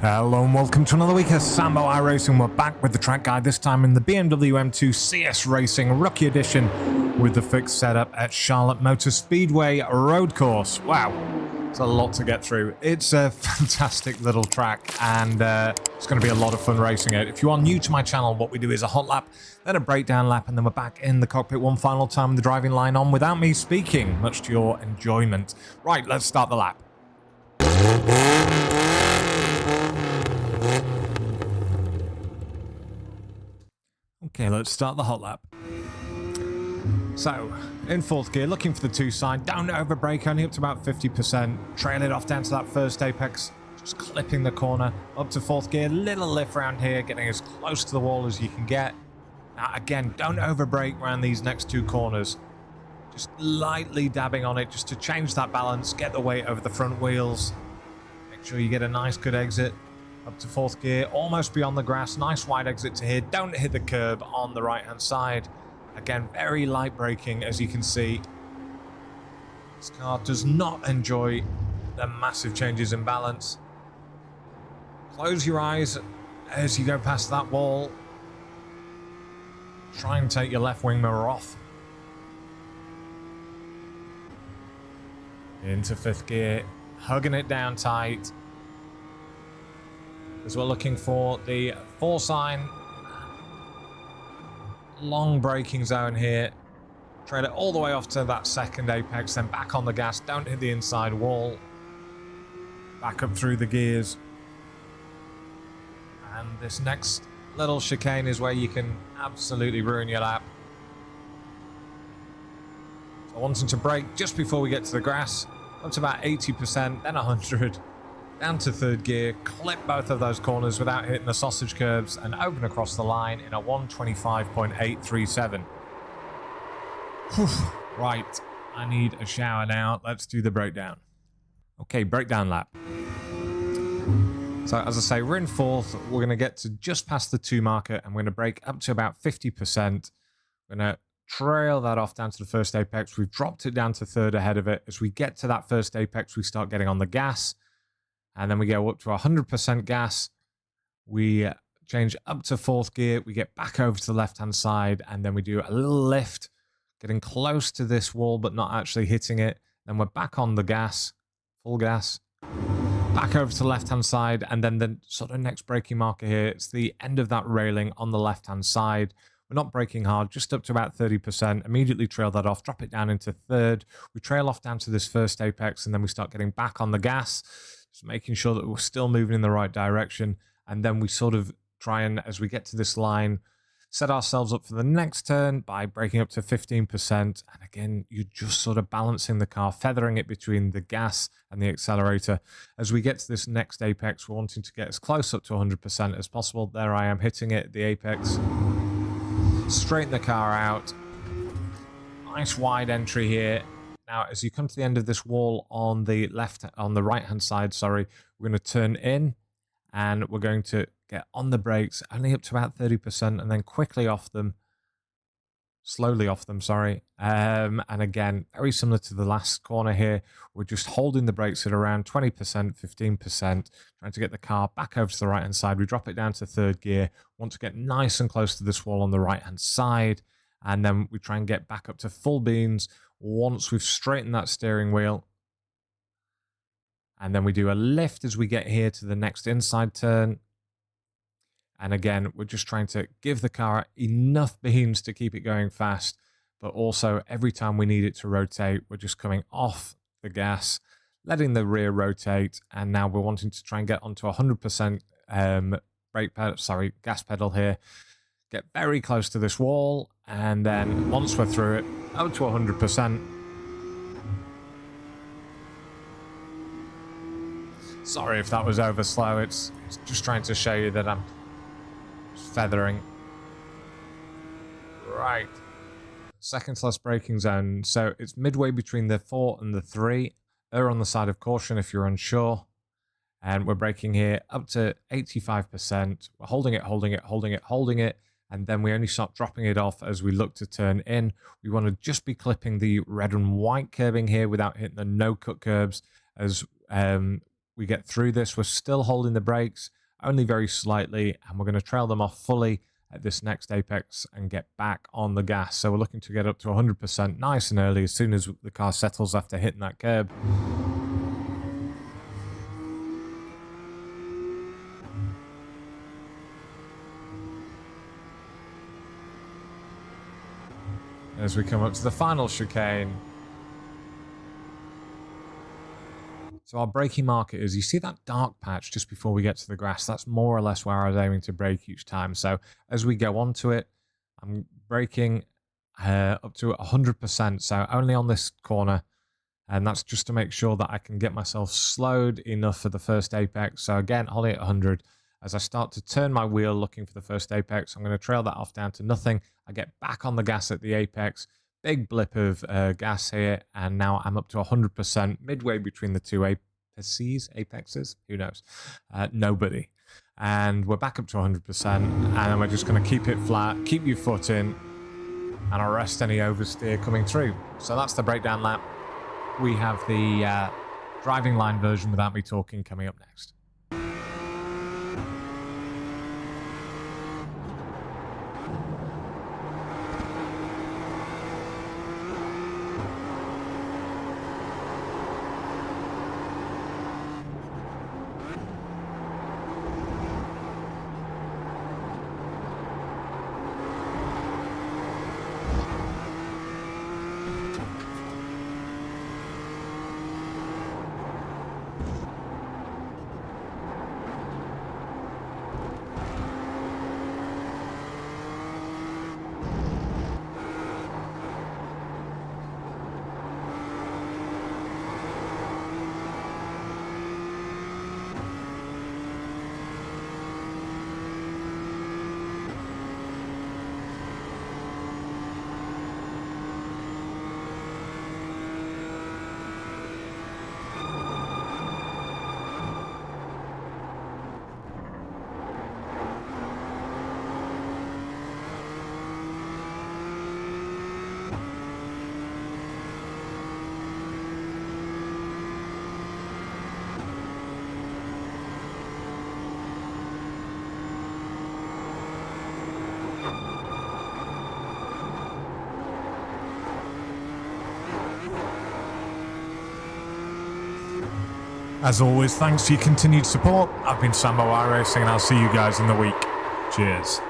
Hello and welcome to another week of Sambo iRacing. We're back with the track guide, this time in the BMW M2 CS Racing Rookie Edition with the fixed setup at Charloltte Motor Speedway Road Course. Wow, it's a lot to get through. It's a fantastic little track and it's going to be a lot of fun racing it. If you are new to my channel, what we do is a hot lap, then a breakdown lap, and then we're back in the cockpit one final time with the driving line on without me speaking, much to your enjoyment. Right, let's start the lap. Okay, let's start the hot lap. So, in fourth gear, looking for the two side, down over brake, only up to about 50%, trail it off down to that first apex, just clipping the corner, up to fourth gear, little lift around here, getting as close to the wall as you can get. Now again, don't over brake around these next two corners, just lightly dabbing on it just to change that balance, get the weight over the front wheels, make sure you get a nice good exit. Up to fourth gear, almost beyond the grass, nice wide exit to here, don't hit the curb on the right hand side. Again, very light braking as you can see. This car does not enjoy the massive changes in balance. Close your eyes as you go past that wall. Try and take your left wing mirror off. Into fifth gear, hugging it down tight. As we're looking for the 4 sign, long braking zone here. Trail it all the way off to that second apex, then back on the gas, don't hit the inside wall. Back up through the gears. And this next little chicane is where you can absolutely ruin your lap. So wanting to brake just before we get to the grass, up to about 80%, then 100. Down to third gear, clip both of those corners without hitting the sausage curbs and open across the line in a 125.837. Right, I need a shower now. Let's do the breakdown. Okay, breakdown lap. So as I say, we're in fourth. We're going to get to just past the 2 marker and we're going to brake up to about 50%. We're going to trail that off down to the first apex. We've dropped it down to third ahead of it. As we get to that first apex, we start getting on the gas. And then we go up to 100% gas. We change up to fourth gear. We get back over to the left-hand side. And then we do a little lift, getting close to this wall, but not actually hitting it. Then we're back on the gas, full gas. Back over to the left-hand side. And then the sort of next braking marker here, it's the end of that railing on the left-hand side. We're not braking hard, just up to about 30%. Immediately trail that off, drop it down into third. We trail off down to this first apex, and then we start getting back on the gas. Just making sure that we're still moving in the right direction. And then we sort of try and, as we get to this line, set ourselves up for the next turn by braking up to 15%. And again, you're just sort of balancing the car, feathering it between the gas and the accelerator. As we get to this next apex, we're wanting to get as close up to 100% as possible. There I am hitting it at the apex. Straighten the car out. Nice wide entry here. Now, as you come to the end of this wall on the right-hand side, sorry, we're going to turn in and we're going to get on the brakes, only up to about 30%, and then quickly off them, slowly off them, sorry. And again, very similar to the last corner here, we're just holding the brakes at around 20%, 15%, trying to get the car back over to the right-hand side. We drop it down to third gear, want to get nice and close to this wall on the right-hand side, and then we try and get back up to full beans once we've straightened that steering wheel. And then we do a lift as we get here to the next inside turn. And again, we're just trying to give the car enough beans to keep it going fast, but also every time we need it to rotate, we're just coming off the gas, letting the rear rotate. And now we're wanting to try and get onto 100% gas pedal here. Get very close to this wall, and then once we're through it, up to 100%. Sorry if that was over slow, it's just trying to show you that I'm feathering. Right. Second to last braking zone, so it's midway between the 4 and the 3. Err on the side of caution if you're unsure. And we're braking here up to 85%. We're holding it, holding it, holding it, holding it. And then we only start dropping it off as we look to turn in. We want to just be clipping the red and white curbing here without hitting the no-cut curbs, as we get through this. We're still holding the brakes, only very slightly, and we're going to trail them off fully at this next apex and get back on the gas. So we're looking to get up to 100% nice and early as soon as the car settles after hitting that curb. As we come up to the final chicane. So our braking marker is, you see that dark patch just before we get to the grass? That's more or less where I was aiming to brake each time. So as we go onto it, I'm braking up to 100%, so only on this corner. And that's just to make sure that I can get myself slowed enough for the first apex. So again, holding at 100. As I start to turn my wheel looking for the first apex, I'm going to trail that off down to nothing. I get back on the gas at the apex. Big blip of gas here, and now I'm up to 100%, midway between the two apexes, who knows? Nobody. And we're back up to 100%, and then we're just going to keep it flat, keep your foot in, and arrest any oversteer coming through. So that's the breakdown lap. We have the driving line version without me talking coming up next. As always, thanks for your continued support. I've been Sambo iRacing, and I'll see you guys in the week. Cheers.